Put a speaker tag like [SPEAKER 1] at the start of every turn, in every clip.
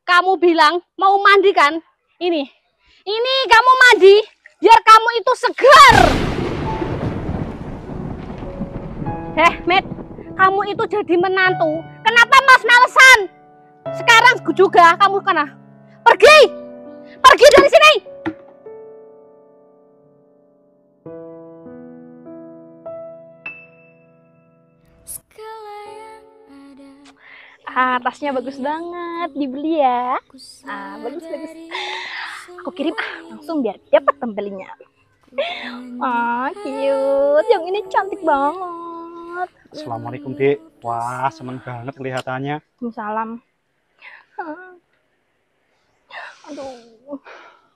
[SPEAKER 1] kamu bilang mau mandi kan? Ini kamu mandi biar kamu itu segar. Met, kamu itu jadi menantu. Kenapa Mas malesan? Sekarang juga kamu kena. Pergi dari sini. Tasnya bagus banget, dibeli ya. Bagus. Aku kirim langsung biar dapat pembelinya. Cute. Yang ini cantik banget.
[SPEAKER 2] Assalamualaikum, Dek. Wah, seneng banget kelihatannya.
[SPEAKER 1] Waalaikumsalam. Aduh.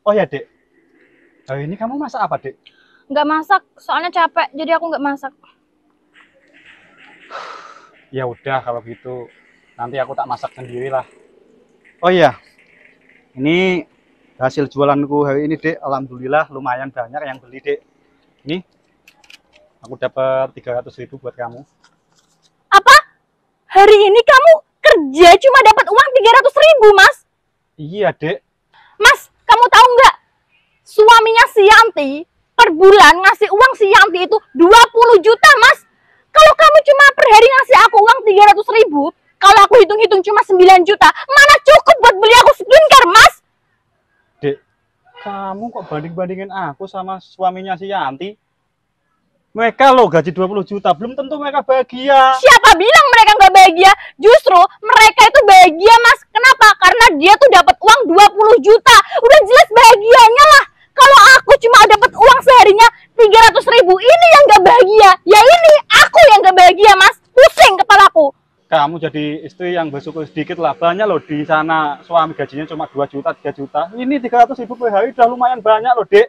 [SPEAKER 2] Oh ya, Dek. Ini kamu masak apa, Dek?
[SPEAKER 1] Nggak masak, soalnya capek, jadi aku nggak masak.
[SPEAKER 2] Ya udah kalau gitu. Nanti aku tak masak sendiri lah. Oh iya, ini hasil jualanku hari ini, Dek. Alhamdulillah lumayan banyak yang beli, Dek. Ini aku dapat 300.000 buat kamu.
[SPEAKER 1] Apa? Hari ini kamu kerja cuma dapat uang 300.000, Mas?
[SPEAKER 2] Iya, Dek.
[SPEAKER 1] Mas, kamu tahu nggak? Suaminya si Yanti per bulan ngasih uang si Yanti itu 20 juta, Mas. Kalau kamu cuma per hari ngasih aku uang 300.000, kalau aku hitung-hitung cuma 9 juta, mana cukup buat beli aku skincare, Mas?
[SPEAKER 2] Dek, kamu kok banding-bandingin aku sama suaminya si Yanti? Mereka loh gaji 20 juta, belum tentu mereka bahagia.
[SPEAKER 1] Siapa bilang mereka nggak bahagia? Justru mereka itu bahagia, Mas. Kenapa? Karena dia tuh dapat uang 20 juta. Udah jelas bahagianya lah. Kalau aku cuma dapat uang seharinya 300.000, ini yang nggak bahagia. Ya ini, aku yang nggak bahagia, Mas. Pusing kepalaku.
[SPEAKER 2] Kamu jadi istri yang bersyukur sedikit lah. Banyak loh di sana suami gajinya cuma 2 juta, 3 juta. Ini 300.000 per hari udah lumayan banyak loh, Dek.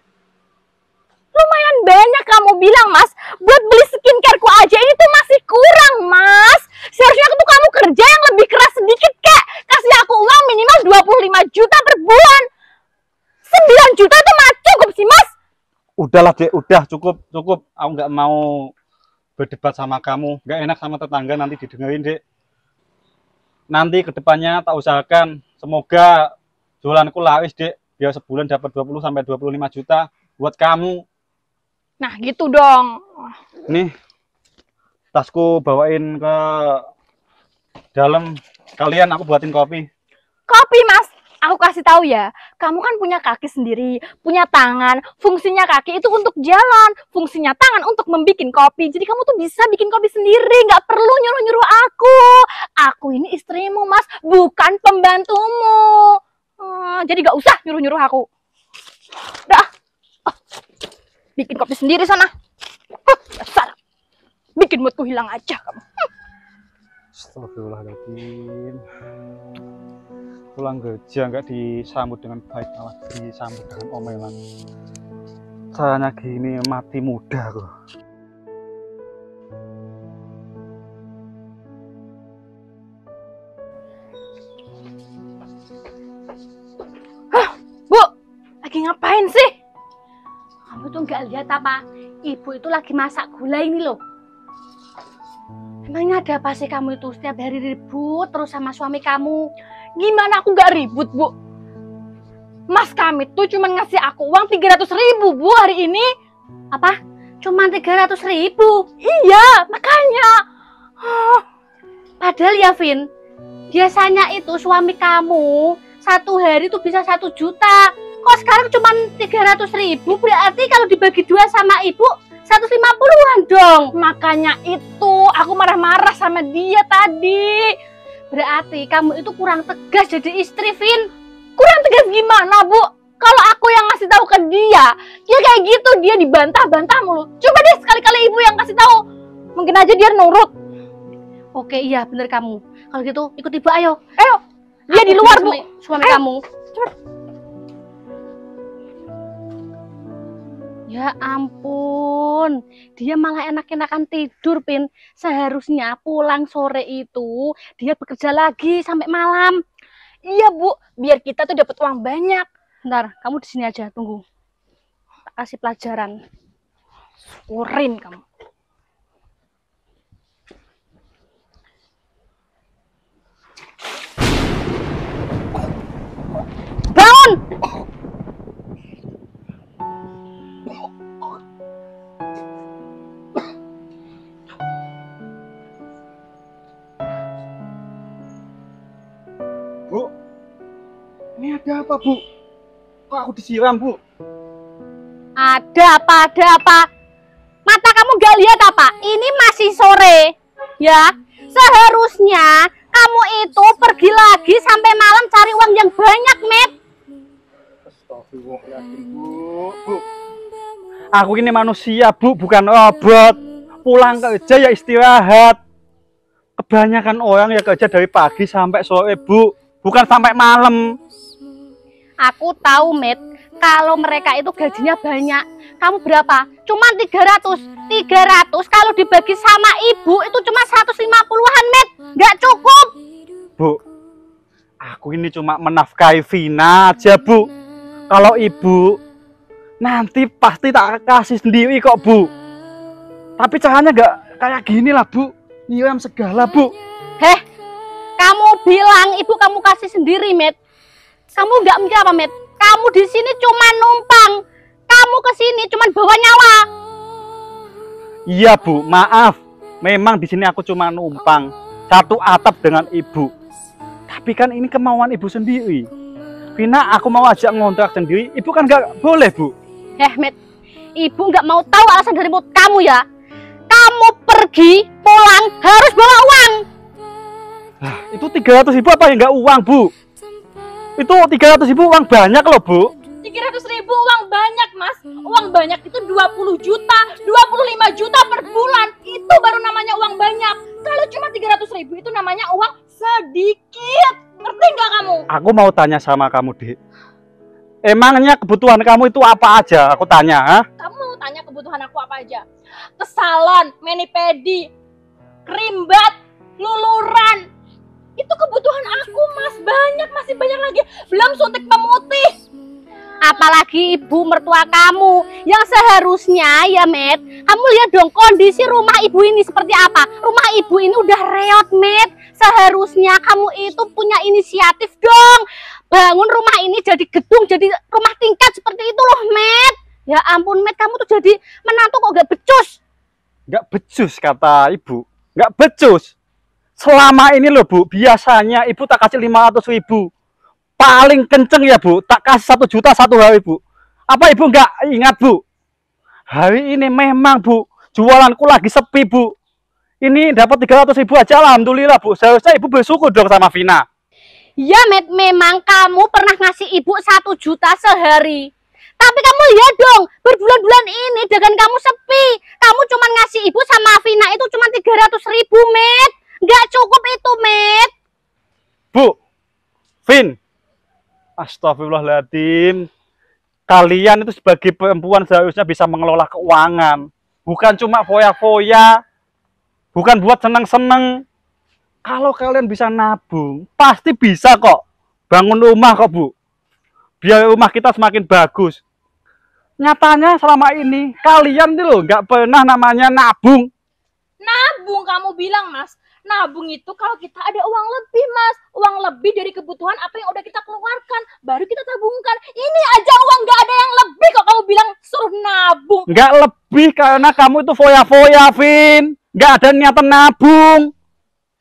[SPEAKER 1] Lumayan banyak kamu bilang, Mas. Buat beli skincareku aja ini tuh masih kurang, Mas. Seharusnya tuh kamu kerja yang lebih keras sedikit, kek. Kasih aku uang minimal 25 juta per bulan. 9 juta itu mah cukup sih, Mas.
[SPEAKER 2] Udahlah, Dek. Udah cukup. Aku nggak mau berdebat sama kamu. Nggak enak sama tetangga nanti didengerin, Dek. Nanti kedepannya tak usahakan. Semoga jualanku laris, Dek. Biar sebulan dapat 20 sampai 25 juta buat kamu.
[SPEAKER 1] Nah, gitu dong.
[SPEAKER 2] Nih, tasku bawain ke dalam. Kalian aku buatin kopi.
[SPEAKER 1] Kopi, Mas. Aku kasih tahu ya, kamu kan punya kaki sendiri, punya tangan. Fungsinya kaki itu untuk jalan, fungsinya tangan untuk membuat kopi. Jadi kamu tuh bisa bikin kopi sendiri, nggak perlu nyuruh-nyuruh aku. Aku ini istrimu, Mas, bukan pembantumu. Jadi nggak usah nyuruh-nyuruh aku. Dah, bikin kopi sendiri sana. Dasar, bikin moodku hilang aja kamu.
[SPEAKER 2] Astagfirullahaladzim. Pulang kerja nggak disambut dengan baik, malah disambut dengan omelan. Caranya gini mati muda kok.
[SPEAKER 1] Bu, lagi ngapain sih? Kamu tuh nggak lihat apa? Ibu itu lagi masak gulai ini loh. Emangnya ada apa sih kamu itu setiap hari ribut terus sama suami kamu? Gimana aku nggak ribut, Bu? Mas kami tuh cuma ngasih aku uang 300.000, Bu, hari ini. Apa? Cuma 300.000? Iya, makanya. Padahal ya, Vin, biasanya itu suami kamu satu hari tuh bisa 1 juta. Kok sekarang cuma 300.000? Berarti kalau dibagi 2 sama ibu 150-an dong. Makanya itu aku marah-marah sama dia tadi. Berarti kamu itu kurang tegas jadi istri, Vin. Kurang tegas gimana, Bu? Kalau aku yang ngasih tahu ke dia, ya kayak gitu, dia dibantah-bantah mulu. Coba deh sekali-kali ibu yang kasih tahu. Mungkin aja dia nurut. Oke, iya bener kamu. Kalau gitu ikut ibu, ayo. Ayo. Dia di luar, Bu. Suami kamu. Coba. Ya ampun, dia malah enak-enakan tidur, Pin. Seharusnya pulang sore itu dia bekerja lagi sampai malam. Iya, Bu, biar kita tuh dapat uang banyak. Bentar, kamu di sini aja, tunggu. Tak kasih pelajaran. Syukurin kamu.
[SPEAKER 2] Ini ada apa, Bu? Kok aku disiram, Bu?
[SPEAKER 1] Ada apa, ada apa? Mata kamu gak lihat apa? Ini masih sore, ya. Seharusnya kamu itu pergi lagi sampai malam cari uang yang banyak, Met.
[SPEAKER 2] Astagfirullahaladzim, Bu. Aku ini manusia, Bu, bukan robot. Pulang kerja ya istirahat. Kebanyakan orang ya kerja dari pagi sampai sore, Bu. Bukan sampai malam.
[SPEAKER 1] Aku tahu, Met. Kalau mereka itu gajinya banyak. Kamu berapa? Cuma 300. 300 kalau dibagi sama ibu itu cuma 150-an, Met. Nggak cukup.
[SPEAKER 2] Bu, aku ini cuma menafkahi Vina aja, Bu. Kalau ibu nanti pasti tak kasih sendiri kok, Bu. Tapi caranya nggak kayak gini lah, Bu. Nyiram segala, Bu.
[SPEAKER 1] Heh, kamu bilang ibu kamu kasih sendiri, Met. Kamu nggak mikir apa, Met? Kamu di sini cuma numpang. Kamu ke sini cuma bawa nyawa.
[SPEAKER 2] Iya, Bu. Maaf. Memang di sini aku cuma numpang. Satu atap dengan ibu. Tapi kan ini kemauan ibu sendiri. Vina, aku mau ajak ngontrak sendiri. Ibu kan nggak boleh, Bu.
[SPEAKER 1] Met. Ibu nggak mau tahu alasan dari mulut kamu ya. Kamu pergi, pulang, harus bawa uang.
[SPEAKER 2] Nah, itu 300.000 apa ya nggak uang, Bu? Itu 300.000 uang banyak loh, Bu.
[SPEAKER 3] 300.000 uang banyak, Mas. Uang banyak itu 20 juta, 25 juta per bulan. Itu baru namanya uang banyak. Kalau cuma 300.000 itu namanya uang sedikit. Ngerti nggak kamu?
[SPEAKER 2] Aku mau tanya sama kamu, Dik. Emangnya kebutuhan kamu itu apa aja? Aku tanya, ha?
[SPEAKER 3] Kamu mau tanya kebutuhan aku apa aja? Ke salon, mani-pedi, krim bat, luluran. Itu kebutuhan aku, Mas. Banyak, masih banyak lagi. Belum suntik pemutih.
[SPEAKER 1] Apalagi ibu mertua kamu yang seharusnya ya, Met, kamu lihat dong kondisi rumah ibu ini seperti apa. Rumah ibu ini udah reot, Met. Seharusnya kamu itu punya inisiatif dong, bangun rumah ini jadi gedung, jadi rumah tingkat seperti itu loh, Met. Ya ampun, Met, kamu tuh jadi menantu kok gak becus.
[SPEAKER 2] Gak becus kata ibu. Gak becus. Selama ini loh, Bu, biasanya ibu tak kasih 500.000. Paling kenceng ya, Bu, tak kasih 1 juta satu hari, Bu. Apa ibu nggak ingat, Bu? Hari ini memang, Bu, jualanku lagi sepi, Bu. Ini dapat 300.000 aja, alhamdulillah, Bu. Seharusnya ibu bersyukur dong sama Vina.
[SPEAKER 1] Ya, Met, memang kamu pernah ngasih ibu 1 juta sehari. Tapi kamu lihat dong, berbulan-bulan ini dagang kamu sepi. Kamu cuma ngasih ibu sama Vina itu cuma 300.000, Met. Nggak cukup itu, Met.
[SPEAKER 2] Bu, Vin. Astagfirullahaladzim. Kalian itu sebagai perempuan seharusnya bisa mengelola keuangan. Bukan cuma foya-foya. Bukan buat seneng-seneng. Kalau kalian bisa nabung, pasti bisa kok. Bangun rumah kok, Bu. Biar rumah kita semakin bagus. Nyatanya selama ini, kalian itu loh nggak pernah namanya nabung.
[SPEAKER 3] Nabung kamu bilang, Mas. Nabung itu kalau kita ada uang lebih, Mas. Uang lebih dari kebutuhan apa yang udah kita keluarkan. Baru kita tabungkan. Ini aja uang nggak ada yang lebih kok kamu bilang suruh nabung.
[SPEAKER 2] Nggak lebih karena kamu itu foya-foya, Vin. Nggak ada niatan nabung.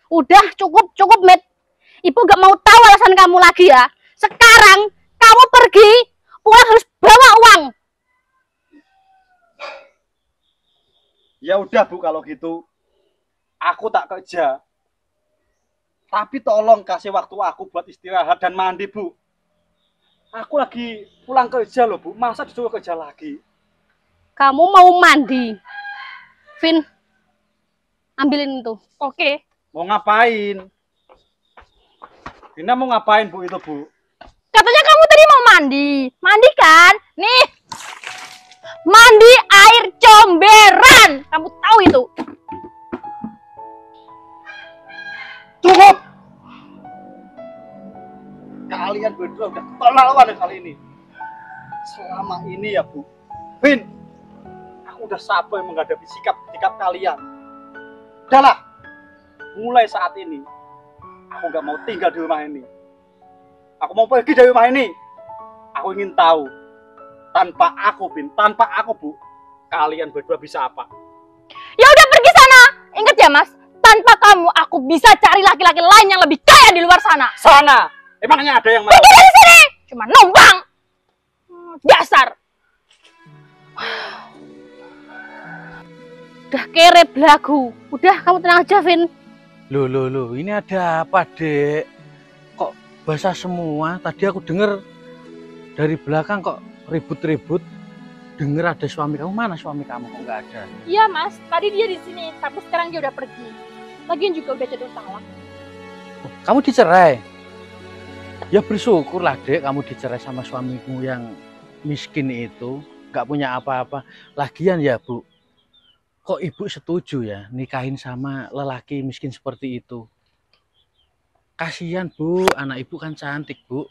[SPEAKER 1] Udah cukup, Met. Ibu gak mau tahu alasan kamu lagi ya. Sekarang kamu pergi, pulang harus bawa uang.
[SPEAKER 2] Ya udah, Bu, kalau gitu. Aku tak kerja. Tapi tolong kasih waktu aku buat istirahat dan mandi, Bu. Aku lagi pulang kerja loh, Bu. Masa disuruh kerja lagi?
[SPEAKER 1] Kamu mau mandi. Vin, ambilin itu.
[SPEAKER 3] Oke.
[SPEAKER 2] Mau ngapain? Vina mau ngapain, Bu, itu, Bu?
[SPEAKER 3] Katanya kamu tadi mau mandi. Mandi kan? Nih. Mandi air comberan. Kamu tahu itu?
[SPEAKER 2] Cukup! Kalian berdua udah keterlaluan kali ini. Selama ini ya, Bu. Vin, aku udah sabar menghadapi sikap kalian. Udahlah, mulai saat ini, aku gak mau tinggal di rumah ini. Aku mau pergi dari rumah ini. Aku ingin tahu, tanpa aku, Vin, tanpa aku, Bu, kalian berdua bisa apa?
[SPEAKER 3] Ya udah pergi sana. Ingat ya, Mas. Tanpa kamu, aku bisa cari laki-laki lain yang lebih kaya di luar sana.
[SPEAKER 2] Sana! Emangnya ada yang mau?
[SPEAKER 3] Pergi dari sini! cuma numpang. Dasar.
[SPEAKER 1] Udah kere belagu. Udah kamu tenang aja, Vin.
[SPEAKER 4] Loh, ini ada apa, Dek? Kok basah semua? Tadi aku dengar dari belakang kok ribut-ribut. Dengar ada suami kamu. Mana suami kamu? Kok nggak ada?
[SPEAKER 3] Iya Mas, tadi dia di sini, tapi sekarang dia udah pergi. Lagian juga udah jatuh talak.
[SPEAKER 4] Kamu dicerai? Ya bersyukurlah, Dek, kamu dicerai sama suamimu yang miskin itu. Nggak punya apa-apa. Lagian ya, Bu. Kok ibu setuju ya nikahin sama lelaki miskin seperti itu? Kasihan, Bu, anak ibu kan cantik, Bu.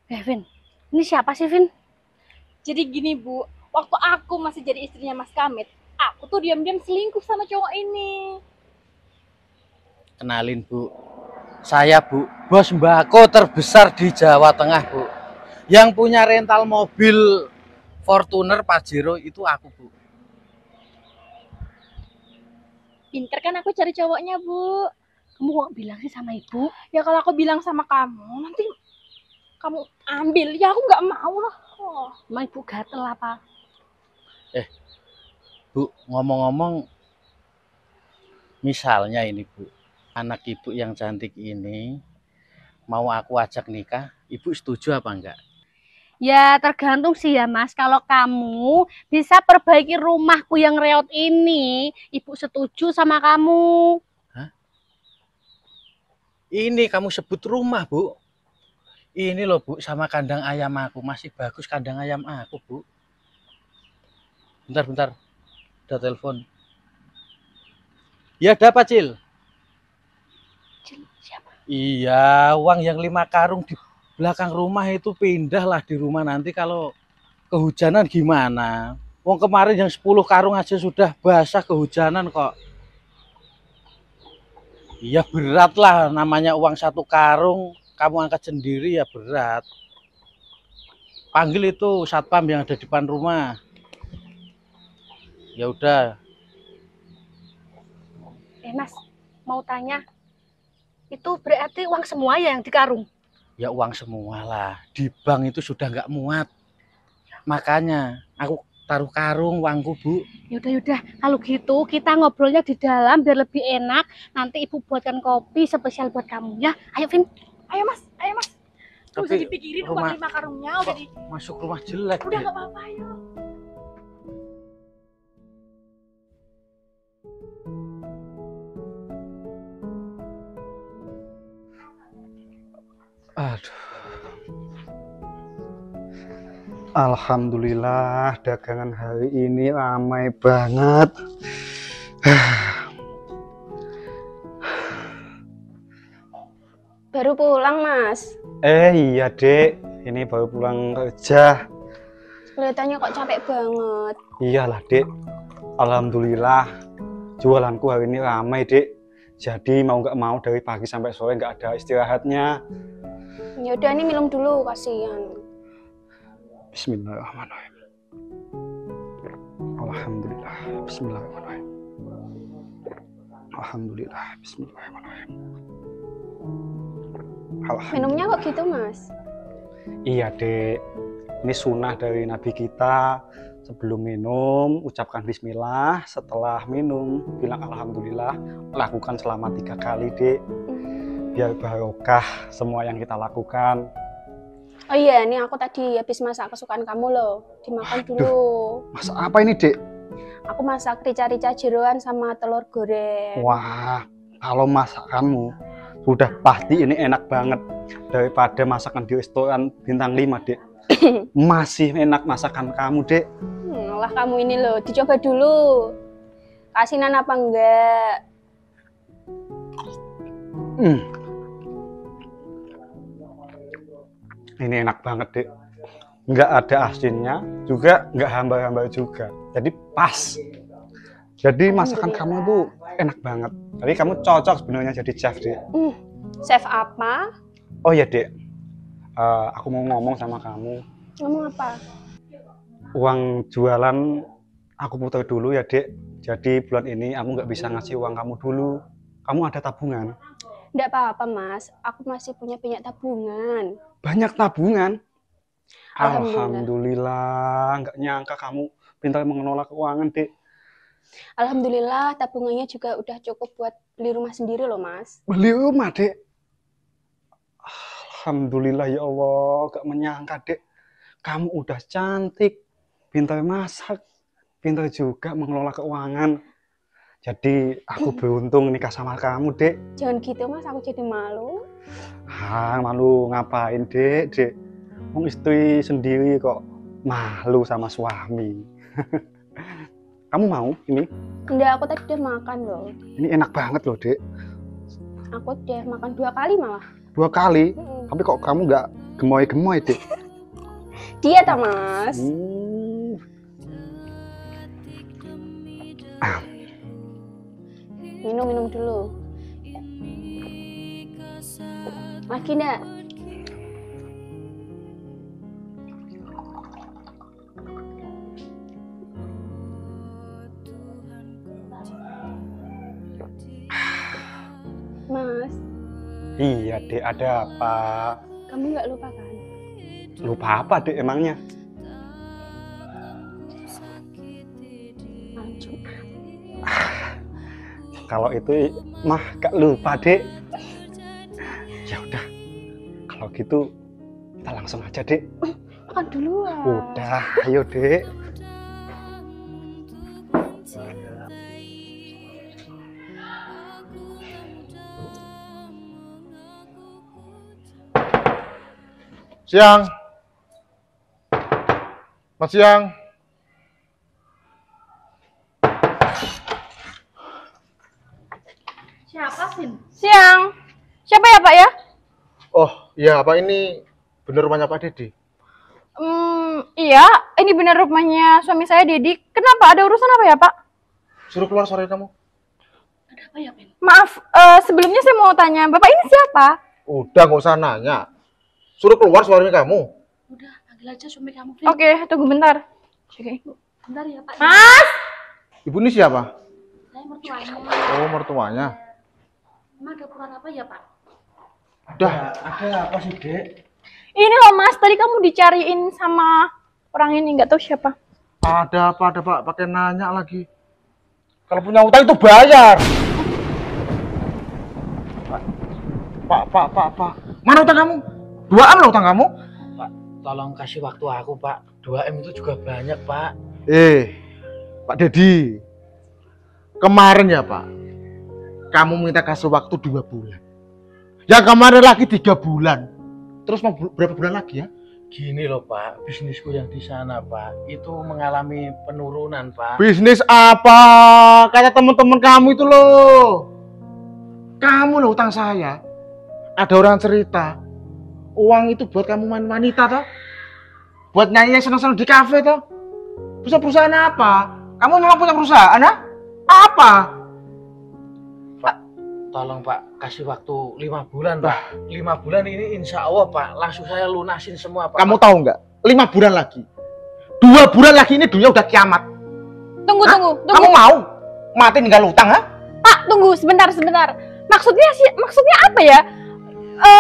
[SPEAKER 1] Vin, ini siapa sih, Vin?
[SPEAKER 3] Jadi gini Bu, waktu aku masih jadi istrinya Mas Kamit, aku tuh diam-diam selingkuh sama cowok ini.
[SPEAKER 4] Kenalin, Bu. Saya, Bu, bos mbako terbesar di Jawa Tengah, Bu. Yang punya rental mobil Fortuner Pajero itu aku, Bu.
[SPEAKER 3] Pinter kan aku cari cowoknya Bu.
[SPEAKER 1] Kamu kok bilang sih sama ibu?
[SPEAKER 3] Ya kalau aku bilang sama kamu, nanti kamu ambil. Ya aku nggak mau lah. Oh.
[SPEAKER 1] Emang ibu gatel apa?
[SPEAKER 4] Bu, ngomong-ngomong, misalnya ini, Bu, anak ibu yang cantik ini mau aku ajak nikah, ibu setuju apa enggak?
[SPEAKER 1] Ya tergantung sih ya Mas. Kalau kamu bisa perbaiki rumahku yang reot ini, ibu setuju sama kamu.
[SPEAKER 4] Ini kamu sebut rumah, Bu. Ini loh, Bu, sama kandang ayam aku. Masih bagus kandang ayam aku, Bu. Bentar. Ada telepon. Ya, ada apa, Cil?
[SPEAKER 1] Cil, siapa?
[SPEAKER 4] Iya, uang yang 5 karung di belakang rumah itu pindahlah di rumah nanti kalau kehujanan gimana? Wong kemarin yang 10 karung aja sudah basah kehujanan kok. Iya berat lah, namanya uang 1 karung kamu angkat sendiri ya berat. Panggil itu satpam yang ada di depan rumah. Ya udah.
[SPEAKER 1] Mas, mau tanya, itu berarti uang semua ya yang di karung?
[SPEAKER 4] Ya uang semua lah. Di bank itu sudah nggak muat. Makanya aku taruh karung uangku, Bu.
[SPEAKER 1] Yaudah, kalau gitu kita ngobrolnya di dalam biar lebih enak. Nanti ibu buatkan kopi spesial buat kamu ya. Ayo Vin.
[SPEAKER 3] Ayo Mas. Gak usah
[SPEAKER 4] Tapi
[SPEAKER 3] dipikirin
[SPEAKER 4] rumah-
[SPEAKER 3] uang 5 karungnya udah di.
[SPEAKER 4] Masuk rumah jelek.
[SPEAKER 3] Udah
[SPEAKER 4] Dek.
[SPEAKER 3] nggak apa-apa ayo.
[SPEAKER 2] Aduh. Alhamdulillah dagangan hari ini ramai banget.
[SPEAKER 5] Baru pulang, Mas.
[SPEAKER 2] Iya, Dek. Ini baru pulang kerja.
[SPEAKER 5] Kelihatannya kok capek banget.
[SPEAKER 2] Iyalah, Dek. Alhamdulillah jualanku hari ini ramai, Dek. Jadi mau nggak mau dari pagi sampai sore nggak ada istirahatnya.
[SPEAKER 5] Ya udah, ini minum dulu, kasihan.
[SPEAKER 2] Bismillahirrahmanirrahim. Alhamdulillah. Bismillahirrahmanirrahim. Alhamdulillah. Bismillahirrahmanirrahim. Alhamdulillah.
[SPEAKER 5] Minumnya kok gitu, Mas?
[SPEAKER 2] Iya, Dek. Ini sunnah dari Nabi kita. Sebelum minum, ucapkan bismillah. Setelah minum, bilang alhamdulillah. Lakukan selama 3 kali, Dek. Biar barokah semua yang kita lakukan.
[SPEAKER 5] Oh iya, ini aku tadi habis masak kesukaan kamu loh. Dimakan dulu.
[SPEAKER 2] Masak apa ini, Dek?
[SPEAKER 5] Aku masak rica-rica jeroan sama telur goreng.
[SPEAKER 2] Wah, kalau masakanmu sudah pasti ini enak banget. Daripada masakan di restoran bintang 5, Dek. Masih enak masakan kamu, Dek.
[SPEAKER 5] Lah kamu ini loh, dicoba dulu. Kasinan apa enggak?
[SPEAKER 2] Ini enak banget, Dek. Nggak ada asinnya, juga nggak hambar-hambar juga. Jadi pas. Jadi masakan kamu tuh enak banget. Jadi kamu cocok sebenarnya jadi chef, Dek.
[SPEAKER 5] Chef apa?
[SPEAKER 2] Oh ya, Dek. Aku mau ngomong sama kamu.
[SPEAKER 5] Ngomong apa?
[SPEAKER 2] Uang jualan aku putar dulu ya, Dek. Jadi bulan ini aku nggak bisa ngasih uang kamu dulu. Kamu ada tabungan?
[SPEAKER 5] Enggak apa-apa, Mas. Aku masih punya banyak tabungan.
[SPEAKER 2] Banyak tabungan?
[SPEAKER 5] Alhamdulillah.
[SPEAKER 2] Alhamdulillah, nggak nyangka kamu pintar mengelola keuangan, Dek.
[SPEAKER 5] Alhamdulillah, tabungannya juga udah cukup buat beli rumah sendiri loh, Mas.
[SPEAKER 2] Beli rumah, Dek. Alhamdulillah ya Allah, gak menyangka, Dek. Kamu udah cantik, pintar masak, pintar juga mengelola keuangan. Jadi aku beruntung nikah sama kamu, Dek.
[SPEAKER 5] Jangan gitu, Mas. Aku jadi malu.
[SPEAKER 2] Malu ngapain, Dek? Dek, mau istri sendiri kok malu sama suami. Kamu mau ini?
[SPEAKER 5] Enggak, aku tadi udah makan loh.
[SPEAKER 2] Ini enak banget loh, Dek.
[SPEAKER 5] Aku udah makan 2 kali malah.
[SPEAKER 2] 2 kali? Tapi kok kamu nggak gemoy-gemoy, Dek?
[SPEAKER 5] Diet, Mas. Minum dulu. Lagi enggak? Mas,
[SPEAKER 2] Iya, Dek, ada apa?
[SPEAKER 5] kamu nggak lupa kan?
[SPEAKER 2] Lupa apa, Dek, emangnya?
[SPEAKER 5] Malam Jumat.
[SPEAKER 2] Kalau itu mah gak lupa, Dek. Ya udah, kalau gitu kita langsung aja, Dek.
[SPEAKER 5] Makan duluan.
[SPEAKER 2] Udah, ayo, Dek.
[SPEAKER 6] Siang. Mas siang.
[SPEAKER 3] Siapa sih? Siang. Siapa ya Pak ya?
[SPEAKER 6] Oh, iya Pak, ini bener rumahnya Pak Dedi.
[SPEAKER 3] Iya, ini benar rumahnya suami saya Dedi. Kenapa? Ada urusan apa ya Pak?
[SPEAKER 6] Suruh keluar sore kamu.
[SPEAKER 1] Ada apa ya, Ben?
[SPEAKER 3] Maaf, sebelumnya saya mau tanya, Bapak ini siapa?
[SPEAKER 6] Udah nggak usah nanya. Suruh keluar suaranya kamu.
[SPEAKER 1] Udah, panggil aja suami kamu, Ben.
[SPEAKER 3] Oke, tunggu bentar. Oke.
[SPEAKER 1] Bentar ya, Pak.
[SPEAKER 3] Mas!
[SPEAKER 6] Ibu ini siapa?
[SPEAKER 1] Saya mertuanya.
[SPEAKER 6] Oh, mertuanya.
[SPEAKER 1] Emang ada ukuran apa ya, Pak?
[SPEAKER 6] Udah.
[SPEAKER 4] Ada apa sih, Dek?
[SPEAKER 3] Ini loh Mas, tadi kamu dicariin sama orang ini, nggak tahu siapa.
[SPEAKER 6] Ada apa, Pak? Pakai nanya lagi. Kalau punya utang itu bayar. Pak. Mana utang kamu? 2M loh utang kamu.
[SPEAKER 4] Pak, tolong kasih waktu aku, Pak. 2M itu juga banyak, Pak.
[SPEAKER 6] Pak Dedi. Kemarin ya, Pak. Kamu minta kasih waktu 2 bulan. Yang kemarin lagi 3 bulan. Terus mau berapa bulan lagi ya?
[SPEAKER 4] Gini loh, Pak. Bisnisku yang di sana, Pak, itu mengalami penurunan, Pak.
[SPEAKER 6] Bisnis apa? Kata teman-teman kamu itu loh. Kamu loh utang saya. Ada orang cerita. Uang itu buat kamu main wanita toh? Buat nyanyi senang-senang di kafe toh? Perusahaan apa? Kamu memang punya perusahaan, ha? Apa?
[SPEAKER 4] Pak, tolong Pak, kasih waktu 5 bulan, Pak. 5 bulan ini insya Allah, Pak, langsung saya lunasin semua, Pak.
[SPEAKER 6] Kamu tahu nggak? 5 bulan lagi. 2 bulan lagi ini dunia udah kiamat.
[SPEAKER 3] Tunggu.
[SPEAKER 6] Kamu mau mati ninggal utang, ha?
[SPEAKER 3] Pak, tunggu sebentar. Maksudnya apa ya?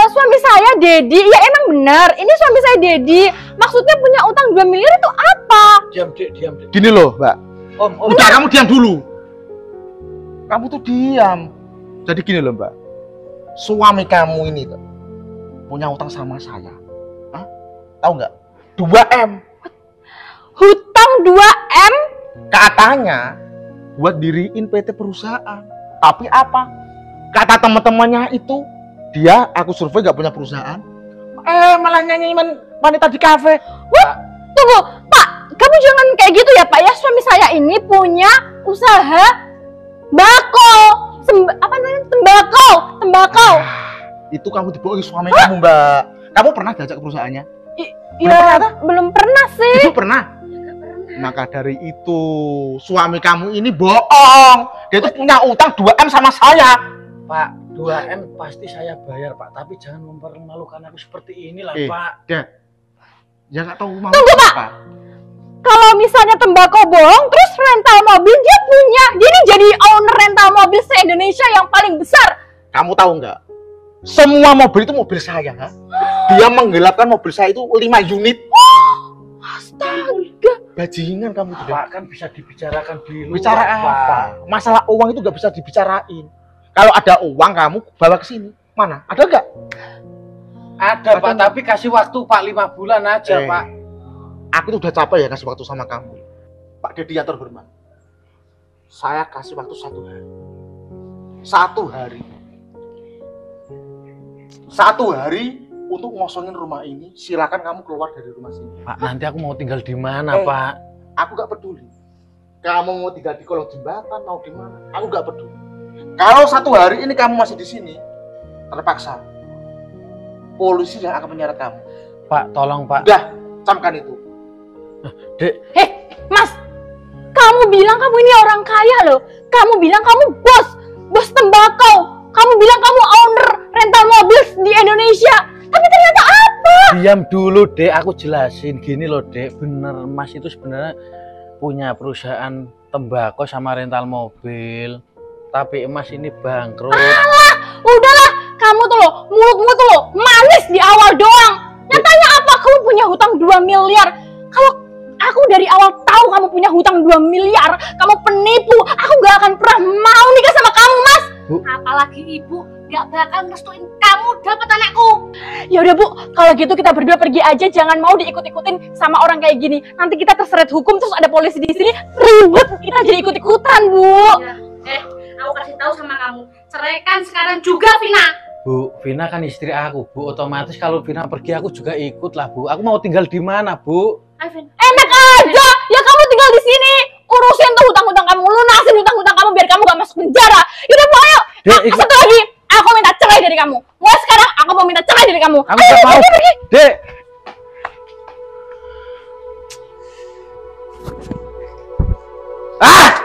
[SPEAKER 3] Suami saya Dedi, ya emang benar. Ini suami saya Dedi. Maksudnya punya utang 2 miliar itu apa?
[SPEAKER 4] Diam, Dek, diam, Dek.
[SPEAKER 6] Gini loh, Mbak.
[SPEAKER 4] Om.
[SPEAKER 6] Udah, kamu diam dulu. Kamu tuh diam. Jadi gini loh, Mbak. Suami kamu ini tuh punya utang sama saya. Hah? Tahu nggak? 2M.
[SPEAKER 3] Hutang 2M?
[SPEAKER 6] Katanya buat diriin PT perusahaan. Tapi apa? Kata teman-temannya itu, dia aku survei nggak punya perusahaan. Malah nyanyi wanita di kafe.
[SPEAKER 3] Tunggu, Pak, kamu jangan kayak gitu ya Pak ya. Suami saya ini punya usaha tembakau.
[SPEAKER 6] Itu kamu dibohongi suami kamu, Mbak. Kamu pernah diajak ke perusahaannya?
[SPEAKER 3] Ya, belum pernah sih.
[SPEAKER 6] Itu pernah. Maka dari itu suami kamu ini bohong. Dia itu punya utang 2M sama saya.
[SPEAKER 4] Pak, 2M pasti saya bayar, Pak. Tapi jangan mempermalukan aku seperti inilah, Pak.
[SPEAKER 6] Ya nggak tahu mau
[SPEAKER 3] Tunggu, Pak.
[SPEAKER 6] apa.
[SPEAKER 3] Kalau misalnya tembakau bohong, terus rental mobil dia punya. Dia ini jadi owner rental mobil se-Indonesia yang paling besar.
[SPEAKER 6] Kamu tahu nggak? Semua mobil itu mobil saya. Dia menggelapkan mobil saya itu 5 unit.
[SPEAKER 3] Astaga.
[SPEAKER 6] Bajingan kamu tuh.
[SPEAKER 4] Pak, kan bisa dibicarakan dulu.
[SPEAKER 6] Bicara
[SPEAKER 4] Pak.
[SPEAKER 6] apa? Masalah uang itu nggak bisa dibicarain. Kalau ada uang kamu bawa ke sini. Mana? Ada nggak?
[SPEAKER 4] Ada Pak, tapi kasih waktu Pak 5 bulan aja Pak.
[SPEAKER 6] Aku tuh udah capek ya kasih waktu sama kamu. Pak Dedi yang terhormat. Saya kasih waktu 1 hari. 1 hari. 1 hari untuk ngosongin rumah ini. Silakan kamu keluar dari rumah sini.
[SPEAKER 4] Pak, nanti aku mau tinggal di mana Pak?
[SPEAKER 6] Aku gak peduli. Kamu mau tinggal di kolong jembatan, mau di mana? Aku gak peduli. Kalau 1 hari ini kamu masih di sini, terpaksa polisi yang akan menyeret kamu.
[SPEAKER 4] Pak, tolong Pak.
[SPEAKER 6] Udah, camkan itu.
[SPEAKER 4] Dek,
[SPEAKER 3] Mas, kamu bilang kamu ini orang kaya loh. Kamu bilang kamu bos tembakau. Kamu bilang kamu owner rental mobil di Indonesia. Tapi ternyata apa?
[SPEAKER 4] diam dulu Dek, aku jelasin. Gini loh Dek, bener Mas itu sebenarnya punya perusahaan tembakau sama rental mobil. Tapi Mas ini bangkrut.
[SPEAKER 3] Alah, udahlah. Kamu tuh loh, mulutmu tuh loh manis di awal doang. Nyatanya apa? Kamu punya hutang 2 miliar. Kalau aku dari awal tahu kamu punya hutang 2 miliar, kamu penipu. Aku gak akan pernah mau nikah sama kamu, Mas.
[SPEAKER 4] Bu.
[SPEAKER 1] Apalagi ibu gak bakal ngerestuin kamu dapat anakku.
[SPEAKER 3] Ya udah Bu, kalau gitu kita berdua pergi aja, jangan mau diikut-ikutin sama orang kayak gini. Nanti kita terseret hukum, terus ada polisi di sini, ribet, kita jadi ikut-ikutan, Bu.
[SPEAKER 1] Ya. Aku kasih tahu sama kamu, ceraikan sekarang juga Vina.
[SPEAKER 4] Bu, Vina kan istri aku, Bu. Otomatis kalau Vina pergi aku juga ikut lah, Bu. Aku mau tinggal di mana, Bu?
[SPEAKER 3] Enak aja, ya kamu tinggal di sini. Urusin tuh hutang-hutang kamu, lunasin hutang-hutang kamu biar kamu gak masuk penjara. Yaudah Bu, ayo.
[SPEAKER 4] Dek, ikut.
[SPEAKER 3] Satu lagi, aku minta cerai dari kamu. Mulai sekarang aku mau minta cerai dari kamu.
[SPEAKER 4] Aku gak mau.
[SPEAKER 3] pergi.
[SPEAKER 4] Dek. Ah!